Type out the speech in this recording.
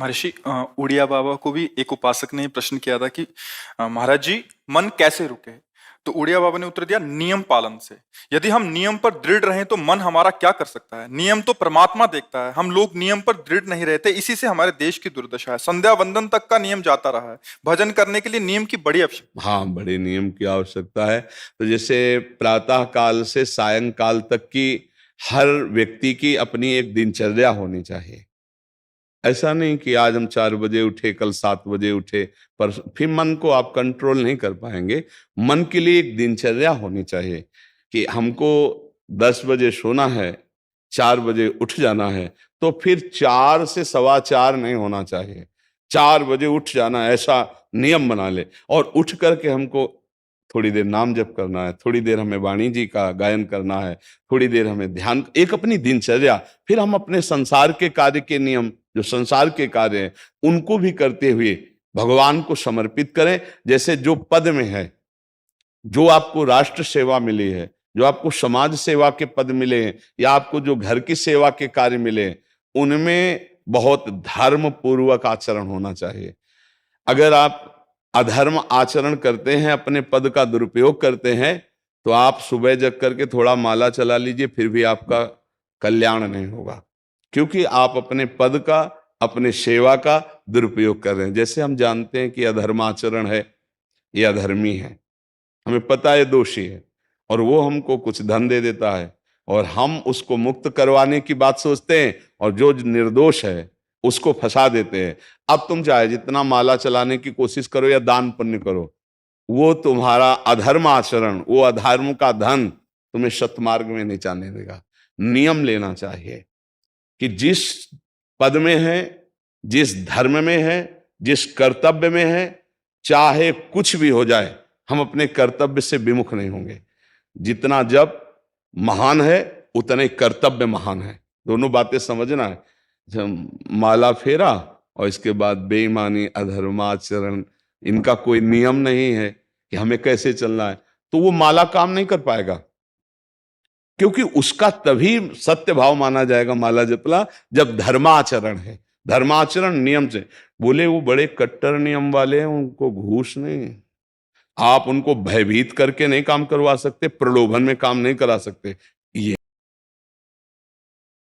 महर्षि उड़िया बाबा को भी एक उपासक ने प्रश्न किया था कि महाराज जी, मन कैसे रुके? तो उड़िया बाबा ने उत्तर दिया, नियम पालन से। यदि हम नियम पर दृढ़ रहें तो मन हमारा क्या कर सकता है? नियम तो परमात्मा देखता है, हम लोग नियम पर दृढ़ नहीं रहते, इसी से हमारे देश की दुर्दशा है। संध्या वंदन तक का नियम जाता रहा है, भजन करने के लिए नियम की बड़ी आवश्यकता। हाँ, बड़े नियम की आवश्यकता है। तो जैसे प्रातः काल से सायंकाल तक की हर व्यक्ति की अपनी एक दिनचर्या होनी चाहिए। ऐसा नहीं कि आज हम 4 बजे उठे, कल 7 बजे उठे, पर फिर मन को आप कंट्रोल नहीं कर पाएंगे। मन के लिए एक दिनचर्या होनी चाहिए कि हमको 10 बजे सोना है, 4 बजे उठ जाना है, तो फिर 4 से 4:15 नहीं होना चाहिए, 4 बजे उठ जाना, ऐसा नियम बना ले। और उठ करके हमको थोड़ी देर नाम जप करना है, थोड़ी देर हमें वाणी जी का गायन करना है, थोड़ी देर हमें ध्यान, एक अपनी दिनचर्या। फिर हम अपने संसार के कार्य के नियम, जो संसार के कार्य हैं, उनको भी करते हुए भगवान को समर्पित करें। जैसे जो पद में है, जो आपको राष्ट्र सेवा मिली है, जो आपको समाज सेवा के पद मिले हैं, या आपको जो घर की सेवा के कार्य मिले हैं, उनमें बहुत धर्म पूर्वक आचरण होना चाहिए। अगर आप अधर्म आचरण करते हैं, अपने पद का दुरुपयोग करते हैं, तो आप सुबह जग करके थोड़ा माला चला लीजिए, फिर भी आपका कल्याण नहीं होगा, क्योंकि आप अपने पद का, अपने सेवा का दुरुपयोग कर रहे हैं। जैसे हम जानते हैं कि अधर्माचरण है, ये अधर्मी है, हमें पता है दोषी है, और वो हमको कुछ धन दे देता है, और हम उसको मुक्त करवाने की बात सोचते हैं, और जो निर्दोष है उसको फंसा देते हैं। अब तुम चाहे जितना माला चलाने की कोशिश करो या दान पुण्य करो, वो तुम्हारा अधर्म आचरण, वो अधर्म का धन तुम्हें सतमार्ग में नहीं जाने देगा। नियम लेना चाहिए कि जिस पद में है, जिस धर्म में है, जिस कर्तव्य में है, चाहे कुछ भी हो जाए, हम अपने कर्तव्य से विमुख नहीं होंगे। जितना जप महान है, उतने कर्तव्य महान है। दोनों बातें समझना है। माला फेरा और इसके बाद बेईमानी, अधर्माचरण, इनका कोई नियम नहीं है कि हमें कैसे चलना है, तो वो माला काम नहीं कर पाएगा, क्योंकि उसका तभी सत्य भाव माना जाएगा माला जपला जब धर्माचरण है। धर्माचरण नियम से। बोले वो बड़े कट्टर नियम वाले हैं, उनको घूस नहीं, आप उनको भयभीत करके नहीं काम करवा सकते, प्रलोभन में काम नहीं करा सकते,